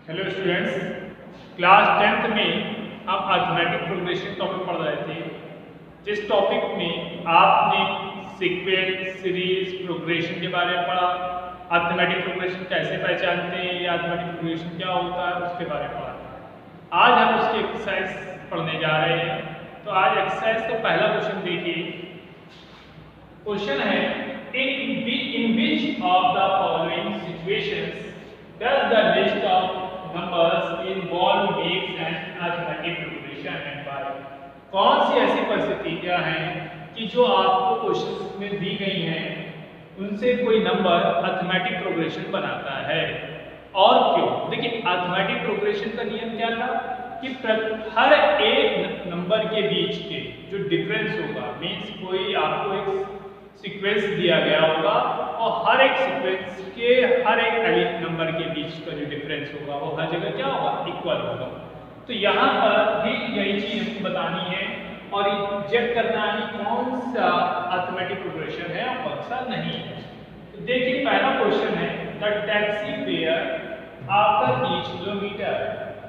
Hello students, class 10th में हम arithmetic progression topic पढ़ रहे थे। जिस टॉपिक में आपने सीक्वेंस, सीरीज, प्रोग्रेशन के बारे में पढ़ा, अर्थमेटिक प्रोग्रेशन कैसे पहचानते हैं या अर्थमेटिक प्रोग्रेशन क्या होता है उसके बारे में पढ़ा। आज हम उसकी एक्सरसाइज पढ़ने जा रहे हैं। तो आज एक्सरसाइज का पहला क्वेश्चन देखिए। क्वेश्चन है in which of the following situations does the list of numbers involve makes an arithmetic progression and why? कौन सी ऐसी परिस्थितियां हैं कि जो आपको क्वेश्चन में दी गई हैं उनसे कोई नंबर अर्थमेटिक प्रोग्रेशन बनाता है और क्यों? देखिए, अर्थमेटिक प्रोग्रेशन का नियम क्या था कि हर एक नंबर के बीच के जो डिफरेंस होगा, मीन्स कोई आपको एक सीक्वेंस दिया गया होगा और हर एक सीक्वेंस के हर एक नंबर के बीच का जो डिफरेंस होगा वो हर जगह क्या होगा, इक्वल होगा। तो यहाँ पर भी यही चीज हमको बतानी है और चेक करना है कौन सा अर्थमेटिक प्रोग्रेशन है और कौन सा नहीं है। तो देखिए, पहला क्वेश्चन है the taxi fare after each kilometre.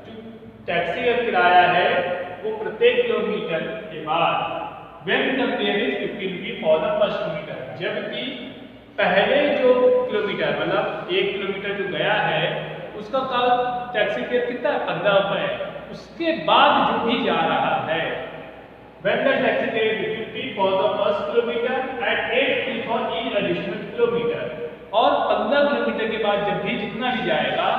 जो टैक्सी का किराया है वो प्रत्येक किलोमीटर के बाद when the fare is 50 rupees for the first kilometer, जबकि पहले जो किलोमीटर मतलब 1 किलोमीटर जो गया है उसका टैक्सी फेयर कितना है, 15 रुपए। उसके बाद जो भी जा रहा है when the taxi fare is 50 for the first kilometer and 8 for each additional kilometer, और 15 किलोमीटर के बाद जब भी जितना भी जाएगा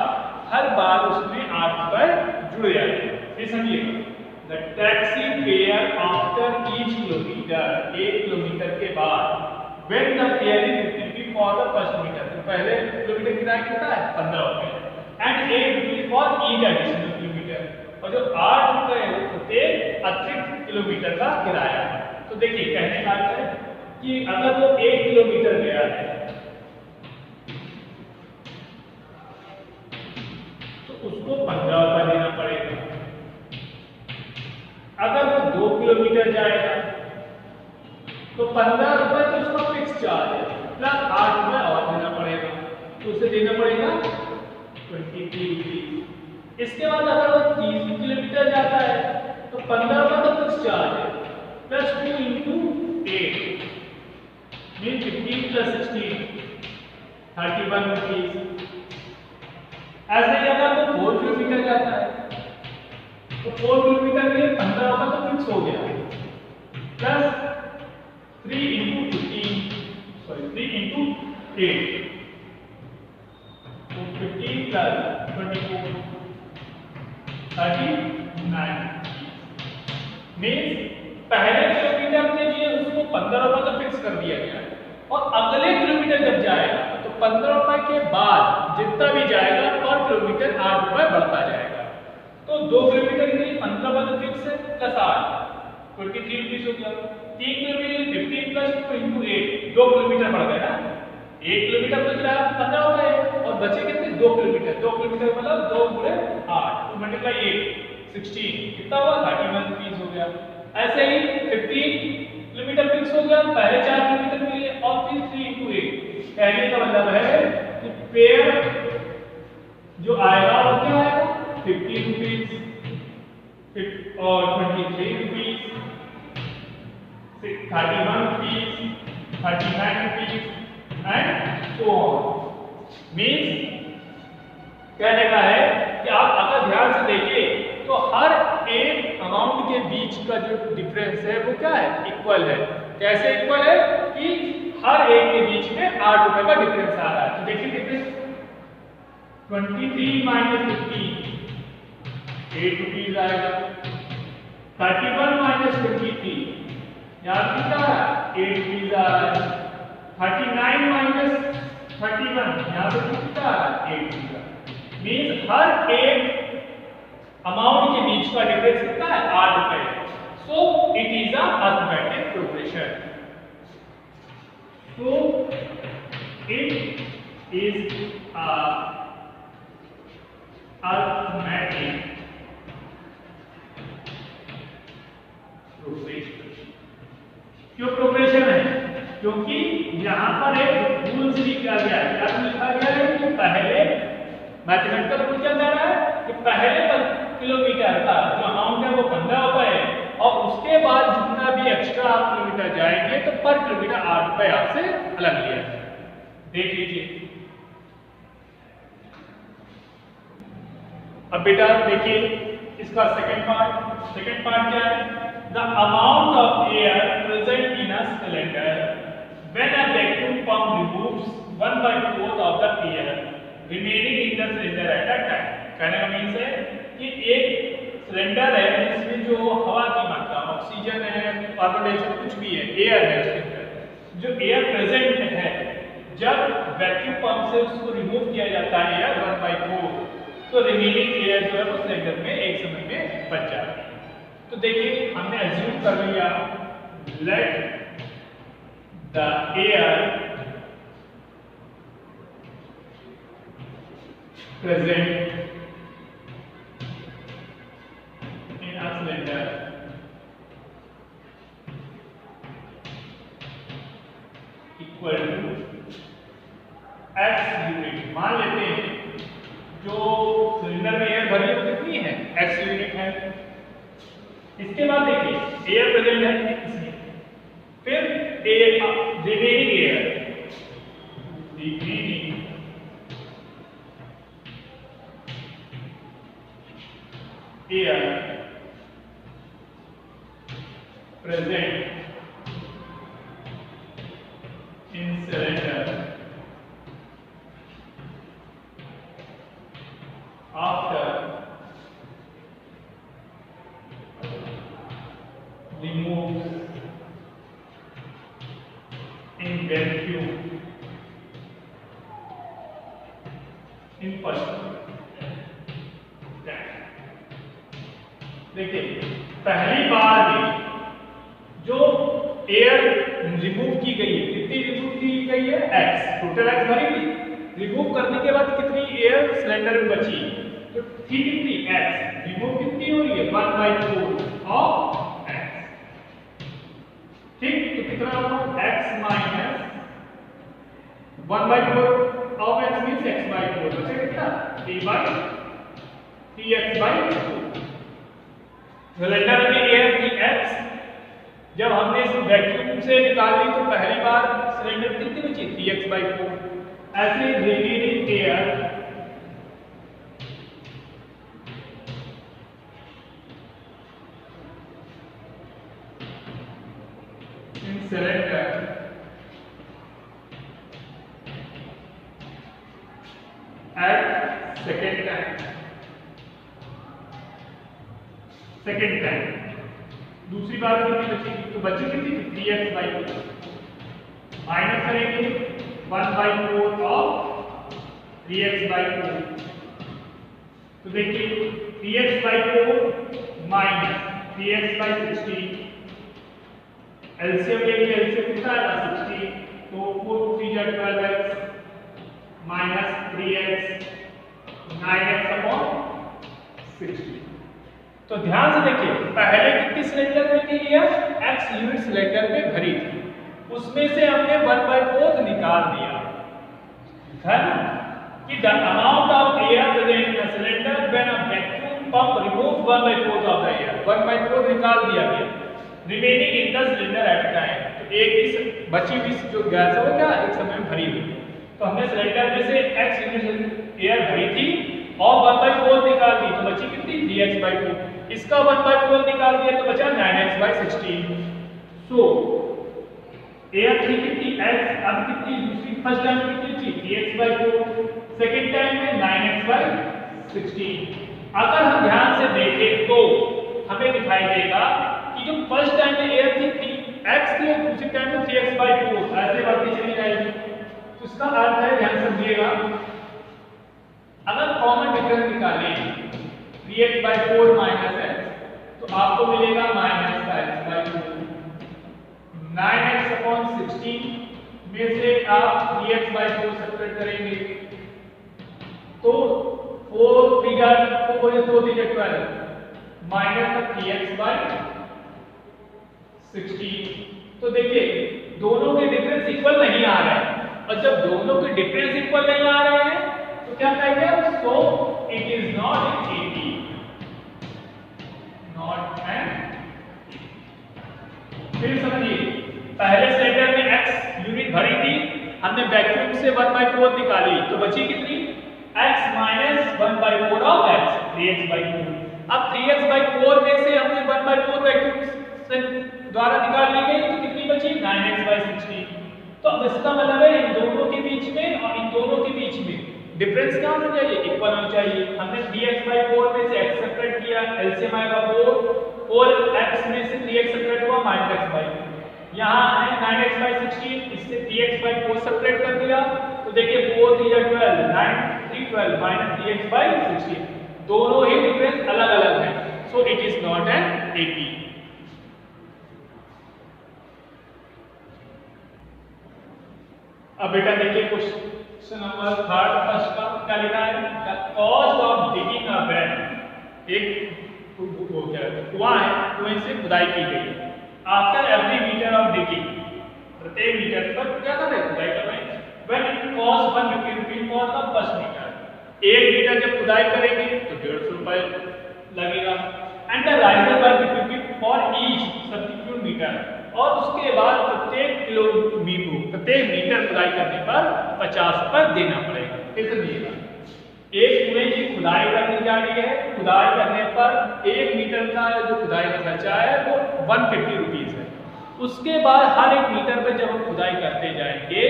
हर बार उसमें 8 रुपए जुड़ जाएंगे। ये समझिएगा, The taxi fare after each kilometer, 1 kilometre के बाद when the fare is 50 rupees for the first kilometer, तो पहले किलोमीटर किराया कितना है, 15 रुपए and 8 rupees for each additional kilometer, और जो 8 रुपए है वो प्रत्येक अतिरिक्त किलोमीटर का किराया है। तो देखिए, कहने का अर्थ है कि अगर वो 1 किलोमीटर गया है तो उसको 15 रुपए देना पड़ेगा। अगर वो 2 किलोमीटर जाएगा तो 15 रुपए तो उसका फिक्स चार्ज है प्लस 8 रुपए और देना पड़ेगा, तो उसे देना पड़ेगा 23 रुपीज। इसके बाद अगर वो 30 किलोमीटर जाता है तो 15 रुपए का फिक्स चार्ज है plus 2 into 8 mean 15 plus 16 31 rupees. ऐसे ही अगर वो 4 किलोमीटर जाता है तो 4 किलोमीटर के लिए 15 रुपए तो फिक्स हो गया प्लस 3 इंटू 8 तो 15 प्लस 24 39 मीन्स पहले किलोमीटर के लिए उसको 15 रुपए तो फिक्स कर दिया गया और अगले किलोमीटर जब जाएगा तो 15 रुपए के बाद जितना भी जाएगा पर किलोमीटर 8 रुपए बढ़ता जाएगा। तो 2 किलोमीटर के लिए 15 रुपए तो फिक्स है प्लस 8 23 रुपीज हो गया। 3 किलोमीटर 15 प्लस 2 इंटू 8 2 किलोमीटर बढ़ गया ना। 1 किलोमीटर तो किराया 15 हो गए और बचे कितने, 2 किलोमीटर। 2 किलोमीटर मतलब 2 गुणे 8 तो मल्टीप्लाई 8 16 कितना हुआ, 31 रुपीज हो गया। ऐसे ही 15 किलोमीटर फिक्स हो गया पहले 4 किलोमीटर के लिए और फिर 3 इंटू 8। कहने का मतलब है कि फेयर जो आएगा वो क्या आएगा, 50 रुपीज और 23 rupees 31 rupees 39 rupees and so on. Means कहने का है कि आप अगर ध्यान से देखें तो हर एक अमाउंट के बीच का जो डिफरेंस है वो क्या है, इक्वल है। कैसे इक्वल है कि हर एक के बीच में 8 रुपए का डिफरेंस आ रहा है। तो देखिए डिफरेंस 23 माइनस 15 8 रुपीज आएगा। 31 माइनस 23 यहाँ कितना है, 8 रुपीज आ रहा है। 39 माइनस 31 यहाँ पे कितना आ रहा है, 8 रुपीज। मीन्स हर एक अमाउंट के बीच का डिफरेंस कितना है, 8 रुपए। So it is a arithmetic progression. So it is a arithmetic progression। क्यों प्रोग्रेशन है, क्योंकि यहाँ पर एक रूल्स लिखा गया है। क्या लिखा गया है कि पहले मैथमेटिकल रूल क्या कह रहा है कि पहले किलोमीटर का जो अमाउंट है वो 15 रुपए है और उसके बाद जितना भी एक्स्ट्रा आप किलोमीटर जाएंगे तो पर किलोमीटर 8 रुपए आपसे अलग लिया जाए। देख लीजिए। अब बेटा देखिए इसका सेकंड पार्ट क्या है? The amount of air present in a cylinder when a vacuum pump removes 1/4 of the air remaining in the cylinder at a time. कहने का मीन्स है कि एक सिलेंडर है जिसमें जो हवा की मात्रा, ऑक्सीजन है, कार्बन डाइऑक्साइड कुछ भी है, एयर है, उसके अंदर जो एयर प्रेजेंट है, जब वैक्यूम पंप से उसको रिमूव किया जाता है एयर 1/4 तो रिमेनिंग एयर जो है वो सिलेंडर में एक समय में बच जाती है। तो देखिए हमने अज्यूम कर लिया let the air present in a cylinder equal to x unit. मान लेते हैं जो सिलेंडर में एयर भरी है कितनी है, x यूनिट है। इसके बाद देखिए एयर प्रेजेंट है इसमें, फिर remaining air present in cylinder after remove in vacuum in first tank। देखिए पहली बार में जो एयर रिमूव की गई है, कितनी रिमूव की गई है, x, टोटल x भरी थी। रिमूव करने के बाद कितनी एयर सिलेंडर में बची, तो थी कितनी x, रिमूव कितनी हो रही है 1/4 ऑफ x। ठीक, तो कितना होगा x minus 1/4 of x means x/4, बचे कितना 3/2। सिलेंडर में एयर थी x, जब हमने इस वैक्यूम से निकाल ली तो पहली बार सिलेंडर कितनी बची 3x/4। ऐसे remaining air in cylinder eight second time. दूसरी बार कितनी बची, तो बची कितनी 3x/4, माइनस करेंगे 1/4 ऑफ 3x/4। तो देखिए 3x/4 माइनस 3x/16, एलसीएम लेंगे, एलसीएम कितना आएगा 16, तो 4 3 जा 12x माइनस 3x 9x/16। तो ध्यान से देखिए पहले कितनी सिलेंडर में थी एयर, x यूनिट सिलेंडर में भरी थी, उसमें से हमने 1/4 निकाल दिया है ना, कि the amount of air present in a cylinder when a vacuum pump remove 1/4 of the air, 1/4 निकाल दिया गया, remaining in the cylinder at time. तो एक ही बची हुई जो गैस है वो क्या एक समय में भरी हुई, तो हमने सिलेंडर में से x यूनिट एयर भरी थी और 1/4 निकाल दी, तो बची कितनी 3x/4। इसका 1/4 निकाल दिया तो बचा 9x/16। सो एयर थी कितनी x, अब कितनी दूसरी फर्स्ट टाइम कितनी थी 3x/4, सेकंड टाइम में 9x/16। अगर हम ध्यान से देखें तो हमें दिखाई देगा कि जो फर्स्ट टाइम में एयर थी 3x थी और दूसरी टाइम में 3x/4, ऐसे बढ़ती चली जाएगी। तो इसका अर्थ है, ध्यान समझिएगा, अगर कॉमन डिफरेंस निकालें 3x/4 माइनस x तो आपको मिलेगा माइनस का x/4। 9x/16 में से आप 3x/4 सेपरेट करेंगे तो 4 3 जा 4 4 3 12 माइनस का 3x/16। तो देखिए दोनों के डिफरेंस इक्वल नहीं आ रहे हैं, और जब दोनों के डिफरेंस इक्वल नहीं आ रहे हैं तो क्या कहेंगे, so it is not N eighty, not an. फिर समझिए, पहले स्टेटमेंट में x यूनिट भरी थी, हमने वैक्यूम से 1/4 निकाली तो बची कितनी, x minus 1/4 of x, 3x/4। अब 3x/4 में से हमने 1/4 वैक्यूम से द्वारा निकाल ली गई तो कितनी बची, 9x/16। तो अब इसका मतलब है इन दोनों के बीच में और इन दोनों के बीच में डिफरेंस क्या होना चाहिए, इक्वल होना चाहिए। हमने 3x/4 में से x सब्ट्रैक्ट किया, एलसीएम आएगा 4 और x में से 3x सब्ट्रैक्ट हुआ -x/4। यहाँ है 9x/16, इससे 3x/4 सब्ट्रैक्ट कर दिया तो देखिए 4 3 12, 9 3 12 माइनस 3x/16, दोनों ही डिफरेंस अलग अलग है, so it is not an AP. अब बेटा देखिए क्वेश्चन नंबर 3 फर्स्ट का क्या लिखा है, the cost of digging a well, एक वो क्या कुआं है, कुएं से खुदाई की गई, after every metre of digging, प्रत्येक मीटर पर क्या कर रहे हैं, खुदाई कर रहे हैं, when it cost 150 rupees for the first metre, 1 metre जब खुदाई करेंगे तो 150 रुपए लगेगा, and the riser 150 rupees for each substitute metre, और उसके बाद प्रत्येक मीटर खुदाई करने पर 50 रुपए देना पड़ेगा। फिर समझिएगा, एक कुएं की खुदाई करनी जा रही है, खुदाई करने पर 1 मीटर का जो खुदाई का खर्चा है वो 150 रुपीस है, उसके बाद हर एक मीटर पे जब हम खुदाई करते जाएंगे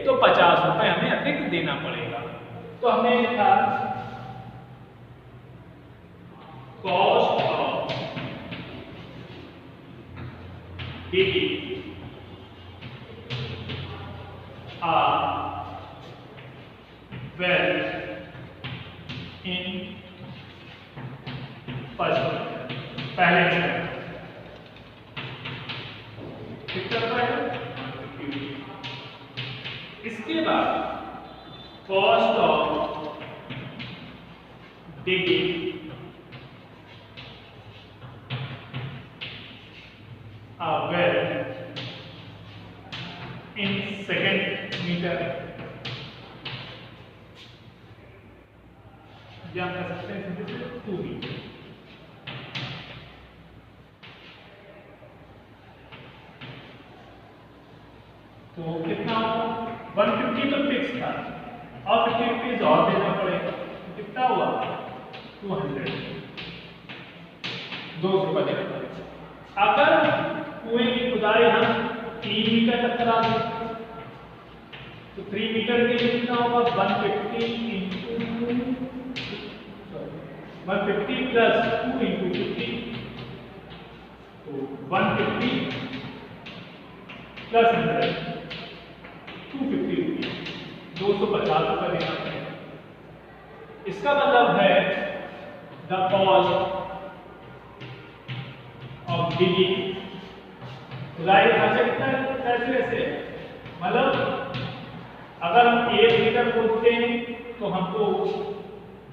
तो 50 रुपए हमें अतिरिक्त देना पड़ेगा। तो हमने लिखा cost of digging well in first, पहले मीटर कितना है, इसके बाद cost of digging a well in second meter, या हम कह सकते हैं 2 मीटर। तो कितना होगा, 150 तो फिक्स था और 50 रुपीज और देना पड़ेगा, कितना हुआ 200, 200 रुपये देना पड़ेगा। अगर कुएं की खुदाई हम 3 मीटर तक करा दें तो 3 मीटर के लिए कितना होगा, 150 प्लस 2 इंटू 50, तो 150 प्लस 100 250 रुपीज, 250 रुपये देना पड़ेगा। इसका मतलब है द कॉस्ट ऑफ डिगिंग, खुदाई खर्चा कितना है, कैसे, मतलब अगर हम 1 मीटर खोदते हैं तो हमको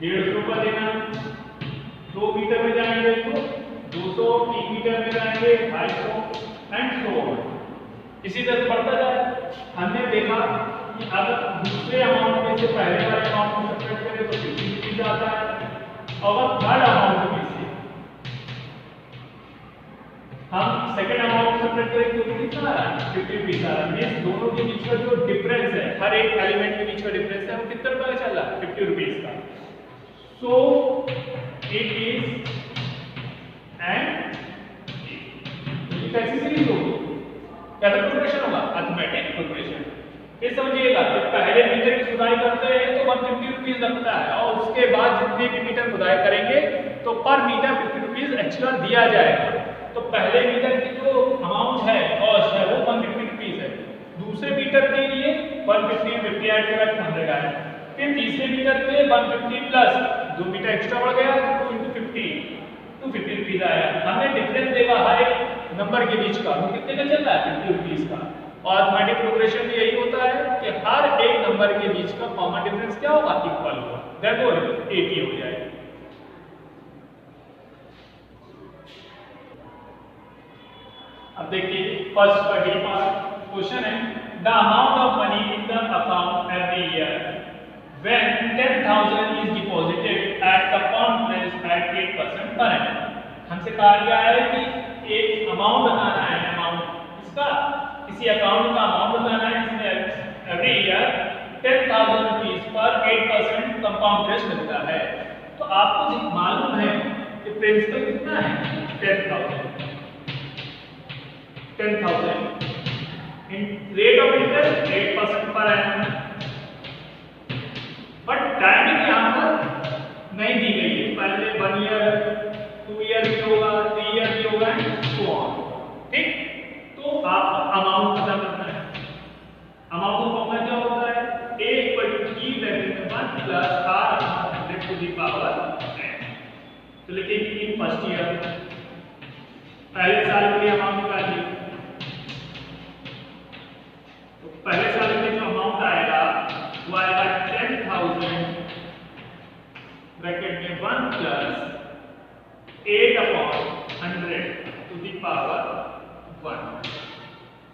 150 रुपये देना, 2 मीटर में जाएंगे तो 200, 3 मीटर में जाएंगे 250 एंड सो ऑन, इसी तरह बढ़ता जाए। हमने देखा कि अगर दूसरे अमाउंट में से पहले वाले अमाउंट को सब्ट्रैक्ट करें तो 50 रुपीज आता है, और थर्ड अमाउंट में से हम सेकंड अमाउंट सब्ट्रैक्ट करेंगे तो कितना आ रहा है, 50 रुपीज आ रहा है। मींस दोनों के बीच का जो डिफरेंस है, हर एक एलिमेंट के बीच का डिफरेंस है वो कितना रुपए का चल रहा है, 50 रुपीज का। सो इट इज एंड कैसी सीरीज होगी, कैसा प्रोग्रेशन होगा, अरिथमेटिक प्रोग्रेशन। फिर समझिएगा, जब पहले मीटर की खुदाई करते हैं तो 150 रुपीज लगता है, और उसके बाद जितने भी मीटर खुदाई करेंगे तो पर मीटर 50 रुपीज एक्स्ट्रा दिया जाएगा। तो पहले मीटर की जो अमाउंट है, कॉस्ट है, वो 150 रुपीज है, दूसरे मीटर के लिए 150 50 ऐड करा 100 आया, फिर तीसरे मीटर पे 150 प्लस 2 मीटर एक्स्ट्रा बढ़ गया तो 2 × 50 250 रुपीज आया। हमने डिफरेंस देखा हर एक नंबर के बीच का, वो कितने का चल रहा है, 50 रुपीज का। और अरिथमेटिक प्रोग्रेशन में यही होता है कि हर एक नंबर के बीच का कॉमन डिफरेंस क्या होगा, इक्वल होगा, देयरफॉर 80 हो जाएगा। अब देखिए फर्स्ट का डी पार्ट क्वेश्चन है, the amount of money in the account every year when 10,000 हमसे कहा गया है कि एक अमाउंट बताना है, अमाउंट इसका किसी अकाउंट का अमाउंट बताना है जिसमें every year 10,000 rupees per 8% compound interest मिलता है। तो आपको मालूम है कि प्रिंसिपल कितना है 10,000 इन rate of interest 8% per annum, but timing यहां पर नहीं दी गई है, पहले 1 ईयर 2 ईयर भी होगा 3 ईयर भी होगा एंड सो ऑन। ठीक, तो आप अमाउंट पता करना है। अमाउंट का फॉर्मूला क्या होता है, a equal to e bracket में 1 plus r 100 to the power n। तो लिखेंगे इन फर्स्ट ईयर पहले साल के लिए अमाउंट निकालिए। तो पहले साल के जो अमाउंट आएगा वो आएगा 10,000 ब्रैकेट में 1 प्लस 8/100 टू द पावर 1।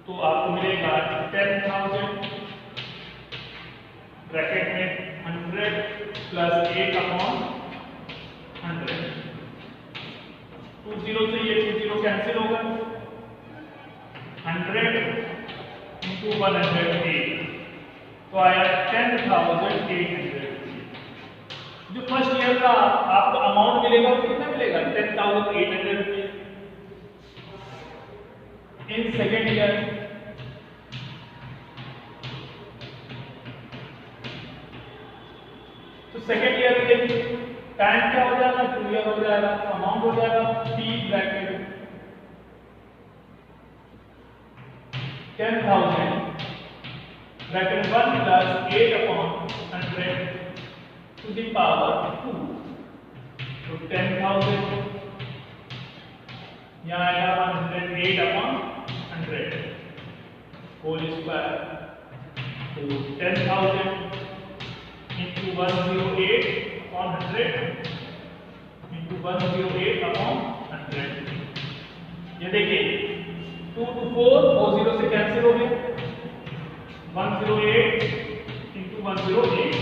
तो आपको मिलेगा 10,000 ब्रैकेट में 100 प्लस 8/100। 2 0 से ये 2 0 कैंसिल होगा, 100 इंटू 108 तो आया 10,800। जो फर्स्ट ईयर का आपको अमाउंट मिलेगा वो कितना मिलेगा 10,800 रुपीज। इन सेकेंड ईयर तो सेकेंड ईयर के टाइम क्या हो जाएगा 2 ईयर हो जाएगा, अमाउंट हो जाएगा p bracket 10,000 bracket 1 plus 8/100 to the power 2। तो 10,000 यहाँ आएगा 108/100 होल स्क्वायर। तो 10,000 into 108/100 into 108/100। ये देखिए 2 to 4 वो 0 से कैंसिल हो गए, 108 into 108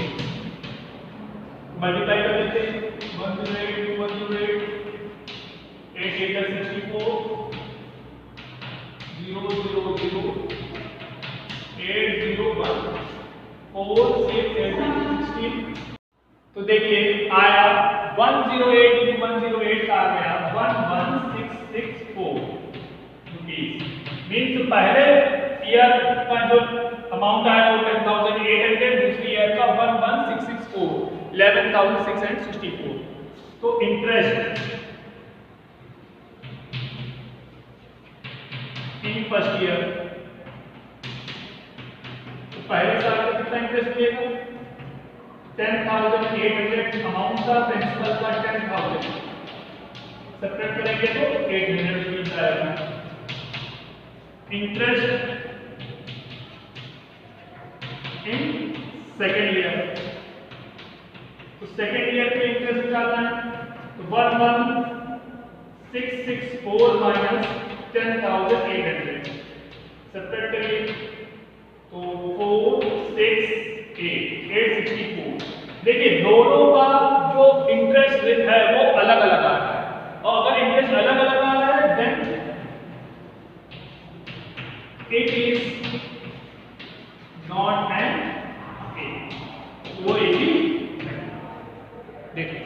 मल्टीप्लाई कर देते हैं 108 into 108 8 8 64 0 0 0 8 0 1 4 6 7 16। तो देखिए आया 108 into 108 का आ गया 11,664 रुपीज। मीन्स पहले ईयर का जो अमाउंट आया वो 10,800, दूसरी ईयर का 11,664 11,664। तो इंटरेस्ट इन फर्स्ट ईयर तो पहले साल का कितना इंटरेस्ट मिलेगा 10,800 अमाउंट का, प्रिंसिपल का 10,000 सेपरेट करेंगे तो 800 रुपीज आएगा। इंटरेस्ट इन सेकेंड ईयर तो सेकेंड ईयर में इंटरेस्ट निकालना है तो 11,664 माइनस 10,800 सेपरेट करिए तो 864। देखिए दोनों का जो इंटरेस्ट रेट है वो अलग अलग आ रहा है, और अगर इंटरेस्ट अलग अलग आ रहा है then it is not an A, वो एक ही। देखिए